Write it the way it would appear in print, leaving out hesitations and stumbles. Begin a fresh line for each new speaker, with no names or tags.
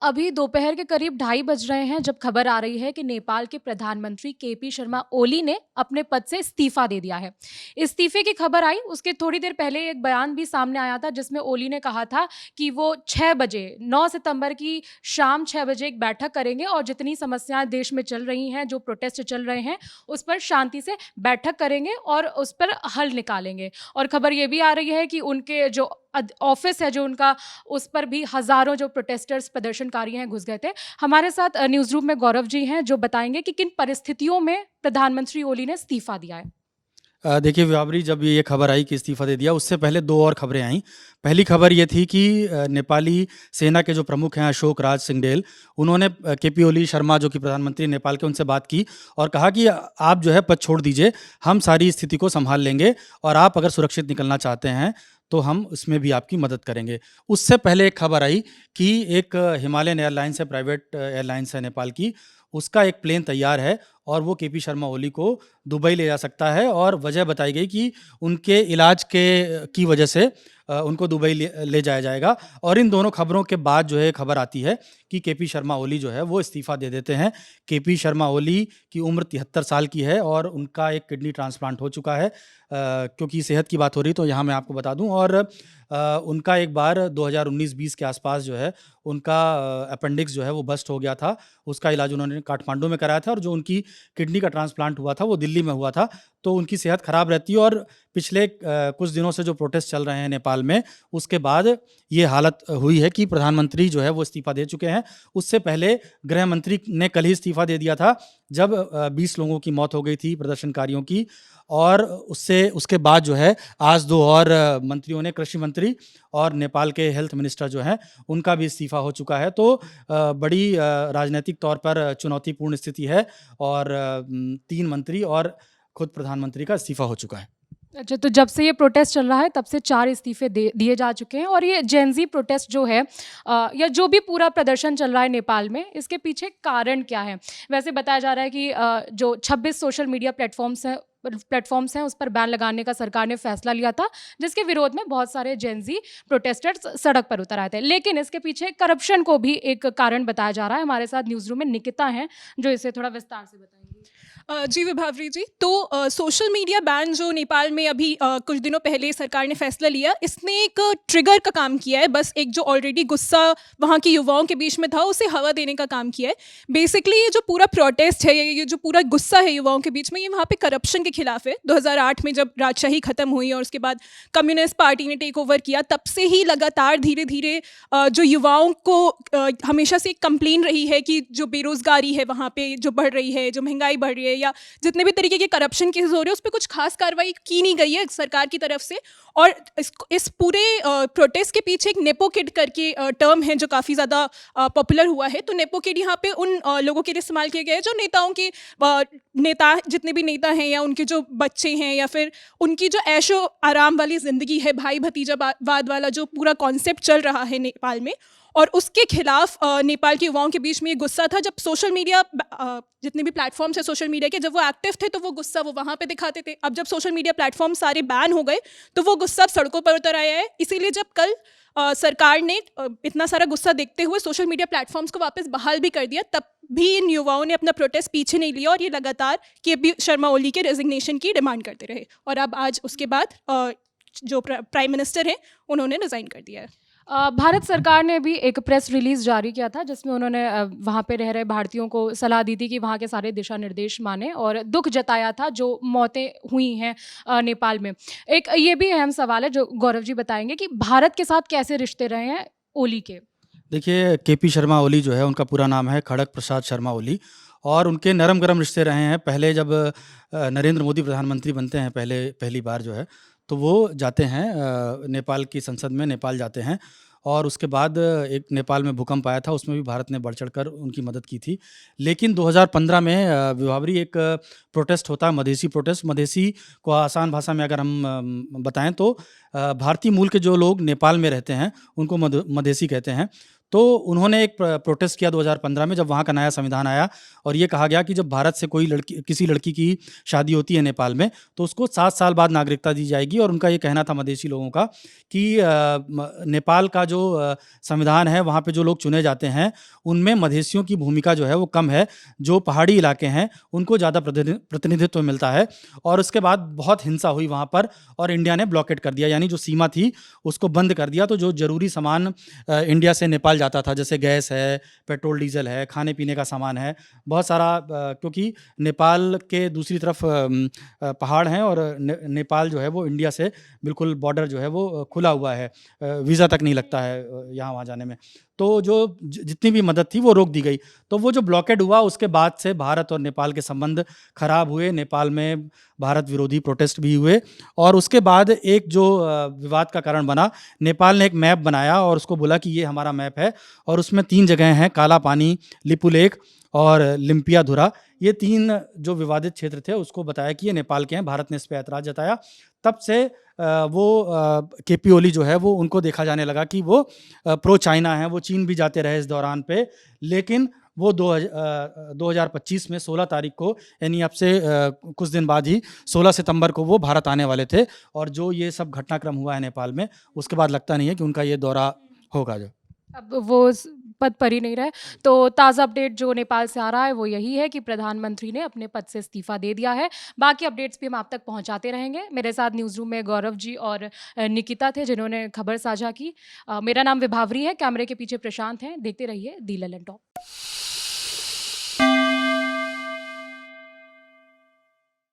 अभी दोपहर के करीब 2:30 बज रहे हैं जब खबर आ रही है कि नेपाल के प्रधानमंत्री केपी शर्मा ओली ने अपने पद से इस्तीफा दे दिया है। इस्तीफे की खबर आई उसके थोड़ी देर पहले एक बयान भी सामने आया था जिसमें ओली ने कहा था कि वो 6 बजे 9 सितंबर की शाम 6 बजे एक बैठक करेंगे और जितनी समस्याएं देश में चल रही हैं, जो प्रोटेस्ट चल रहे हैं, उस पर शांति से बैठक करेंगे और उस पर हल निकालेंगे। और खबर ये भी आ रही है कि उनके जो ऑफिस है जो उनका, उस पर भी हजारों जो प्रोटेस्टर्स प्रदर्शनकारी हैं घुस गए थे। हमारे साथ न्यूज़ रूम में गौरव जी हैं जो बताएंगे कि किन परिस्थितियों में प्रधानमंत्री ओली ने इस्तीफा दिया है।
देखिए व्यावरी, जब ये खबर आई कि इस्तीफ़ा दे दिया, उससे पहले 2 और खबरें आईं। पहली खबर ये थी कि नेपाली सेना के जो प्रमुख हैं अशोक राज सिंहडेल, उन्होंने केपी ओली शर्मा जो कि प्रधानमंत्री नेपाल के, उनसे बात की और कहा कि आप जो है पद छोड़ दीजिए, हम सारी स्थिति को सँभाल लेंगे और आप अगर सुरक्षित निकलना चाहते हैं, तो हम उसमें भी आपकी मदद करेंगे। उससे पहले एक खबर आई कि एक हिमालयन एयरलाइंस है, प्राइवेट एयरलाइंस है नेपाल की, उसका एक प्लेन तैयार है और वो केपी शर्मा ओली को दुबई ले जा सकता है और वजह बताई गई कि उनके इलाज की वजह से उनको दुबई ले जाया जाएगा। और इन दोनों खबरों के बाद जो है खबर आती है कि केपी शर्मा ओली जो है वो इस्तीफ़ा दे देते हैं। केपी शर्मा ओली की उम्र 73 साल की है और उनका एक किडनी ट्रांसप्लांट हो चुका है। क्योंकि सेहत की बात हो रही तो यहाँ मैं आपको बता दूँ। और उनका एक बार 2019-20 के आसपास जो है उनका अपेंडिक्स जो है वो बस्ट हो गया था। उसका इलाज उन्होंने काठमांडू में कराया था और जो उनकी किडनी का ट्रांसप्लांट हुआ था वो दिल्ली में हुआ था। तो उनकी सेहत ख़राब रहती है और पिछले कुछ दिनों से जो प्रोटेस्ट चल रहे हैं नेपाल में, उसके बाद ये हालत हुई है कि प्रधानमंत्री जो है वो इस्तीफ़ा दे चुके हैं। उससे पहले गृह मंत्री ने कल ही इस्तीफ़ा दे दिया था जब 20 लोगों की मौत हो गई थी प्रदर्शनकारियों की। और उसके बाद जो है आज 2 और मंत्रियों ने, कृषि मंत्री और नेपाल के हेल्थ मिनिस्टर जो हैं, उनका भी इस्तीफ़ा हो चुका है। तो बड़ी राजनीतिक तौर पर चुनौतीपूर्ण स्थिति है और 3 मंत्री और खुद प्रधानमंत्री का इस्तीफ़ा हो चुका है।
अच्छा, तो जब से ये प्रोटेस्ट चल रहा है तब से 4 इस्तीफे दे दिए जा चुके हैं और ये जेन ज़ी प्रोटेस्ट जो है, या जो भी पूरा प्रदर्शन चल रहा है नेपाल में, इसके पीछे कारण क्या है? वैसे बताया जा रहा है कि जो 26 सोशल मीडिया प्लेटफॉर्म्स हैं उस पर बैन लगाने का सरकार ने फैसला लिया था, जिसके विरोध में बहुत सारे जेन ज़ी प्रोटेस्टर्स सड़क पर उतर आए थे। लेकिन इसके पीछे करप्शन को भी एक कारण बताया जा रहा है। हमारे साथ न्यूज़ रूम में निकिता हैं जो इसे थोड़ा विस्तार से बताएंगी।
जी विभावरी जी, तो सोशल मीडिया बैन जो नेपाल में अभी कुछ दिनों पहले सरकार ने फैसला लिया, इसने एक ट्रिगर का काम किया है। बस एक जो ऑलरेडी गुस्सा वहाँ के युवाओं के बीच में था, उसे हवा देने का काम किया है। बेसिकली ये जो पूरा प्रोटेस्ट है, ये जो पूरा गुस्सा है युवाओं के बीच में, ये वहाँ पे करप्शन के खिलाफ है। 2008 में जब राजशाही खत्म हुई और उसके बाद कम्युनिस्ट पार्टी ने टेक ओवर किया, तब से ही लगातार धीरे धीरे जो युवाओं को हमेशा से एक कंप्लेन रही है कि जो बेरोजगारी है वहाँ पे जो बढ़ रही है, जो महंगाई बढ़ रही है, या जितने भी तरीके के करप्शन केसेस हो रहे हैं, उस पर कुछ खास कार्रवाई की नहीं गई है सरकार की तरफ से। और इस पूरे प्रोटेस्ट के पीछे एक नेपो किड करके टर्म है जो काफ़ी ज़्यादा पॉपुलर हुआ है। तो नेपो किड यहाँ पे उन लोगों के लिए इस्तेमाल किए गए हैं जो नेताओं के नेता, जितने भी नेता हैं या उनके जो बच्चे हैं या फिर उनकी जो ऐशो आराम वाली ज़िंदगी है, भाई भतीजावाद वाला जो पूरा कॉन्सेप्ट चल रहा है नेपाल में, और उसके खिलाफ नेपाल के युवाओं के बीच में ये गुस्सा था। जब सोशल मीडिया, जितने भी प्लेटफॉर्म्स हैं सोशल मीडिया के, जब वो एक्टिव थे तो वो गुस्सा वो वहाँ पे दिखाते थे। अब जब सोशल मीडिया प्लेटफॉर्म सारे बैन हो गए तो वो गुस्सा अब सड़कों पर उतर आया है। इसीलिए जब कल सरकार ने इतना सारा गुस्सा देखते हुए सोशल मीडिया प्लेटफॉर्म्स को वापस बहाल भी कर दिया, तब भी इन युवाओं ने अपना प्रोटेस्ट पीछे नहीं लिया और ये लगातार केपी शर्मा ओली के रेजिग्नेशन की डिमांड करते रहे। और अब आज उसके बाद जो प्राइम मिनिस्टर हैं उन्होंने रिज़ाइन कर दिया है।
भारत सरकार ने भी एक प्रेस रिलीज जारी किया था जिसमें उन्होंने वहाँ पे रह रहे भारतीयों को सलाह दी थी कि वहाँ के सारे दिशा निर्देश माने और दुख जताया था जो मौतें हुई हैं नेपाल में। एक ये भी अहम सवाल है जो गौरव जी बताएंगे कि भारत के साथ कैसे रिश्ते रहे हैं ओली के।
देखिए, केपी शर्मा ओली जो है, उनका पूरा नाम है खड़क प्रसाद शर्मा ओली और उनके नरम गरम रिश्ते रहे हैं। पहले जब नरेंद्र मोदी प्रधानमंत्री बनते हैं पहली बार जो है, तो वो जाते हैं नेपाल की संसद में, नेपाल जाते हैं और उसके बाद एक नेपाल में भूकंप आया था, उसमें भी भारत ने बढ़-चढ़ कर उनकी मदद की थी। लेकिन 2015 में विभावरी एक प्रोटेस्ट होता है, मधेसी प्रोटेस्ट। मधेसी को आसान भाषा में अगर हम बताएँ तो भारतीय मूल के जो लोग नेपाल में रहते हैं, उनको मधेसी कहते हैं। तो उन्होंने एक प्रोटेस्ट किया 2015 में, जब वहाँ का नया संविधान आया और ये कहा गया कि जब भारत से कोई किसी लड़की की शादी होती है नेपाल में, तो उसको 7 साल बाद नागरिकता दी जाएगी। और उनका ये कहना था मधेसी लोगों का कि नेपाल का जो संविधान है, वहाँ पे जो लोग चुने जाते हैं उनमें मधेसियों की भूमिका जो है वो कम है, जो पहाड़ी इलाके हैं उनको ज़्यादा प्रतिनिधित्व मिलता है। और उसके बाद बहुत हिंसा हुई वहाँ पर और इंडिया ने ब्लॉकेट कर दिया, यानी जो सीमा थी उसको बंद कर दिया। तो जो ज़रूरी सामान इंडिया से नेपाल जाता था, जैसे गैस है, पेट्रोल डीजल है, खाने पीने का सामान है, बहुत सारा, क्योंकि नेपाल के दूसरी तरफ पहाड़ हैं और नेपाल जो है वो इंडिया से बिल्कुल बॉर्डर जो है वो खुला हुआ है, वीज़ा तक नहीं लगता है यहाँ वहाँ जाने में। तो जो जितनी भी मदद थी वो रोक दी गई। तो वो जो ब्लॉकेड हुआ उसके बाद से भारत और नेपाल के संबंध खराब हुए, नेपाल में भारत विरोधी प्रोटेस्ट भी हुए। और उसके बाद एक जो विवाद का कारण बना, नेपाल ने एक मैप बनाया और उसको बोला कि ये हमारा मैप है, और उसमें 3 जगह हैं, काला पानी, लिपुलेख और लिम्पियाधुरा। ये 3 जो विवादित क्षेत्र थे उसको बताया कि ये नेपाल के हैं। भारत ने इस पर ऐतराज़ जताया। तब से वो केपी ओली जो है वो, उनको देखा जाने लगा कि वो प्रो चाइना हैं, वो चीन भी जाते रहे इस दौरान पे। लेकिन वो 2025 में 16 तारीख को, यानी अब से कुछ दिन बाद ही 16 सितंबर को वो भारत आने वाले थे। और जो ये सब घटनाक्रम हुआ है नेपाल में, उसके बाद लगता नहीं है कि उनका ये दौरा होगा। जो
अब वो पद पर ही नहीं रहे। तो ताज़ा अपडेट जो नेपाल से आ रहा है वो यही है कि प्रधानमंत्री ने अपने पद से इस्तीफा दे दिया है। बाकी अपडेट्स भी हम आप तक पहुंचाते रहेंगे। मेरे साथ न्यूज़ रूम में गौरव जी और निकिता थे जिन्होंने खबर साझा की। मेरा नाम विभावरी है, कैमरे के पीछे प्रशांत हैं। देखते रहिए दी ललन टॉप।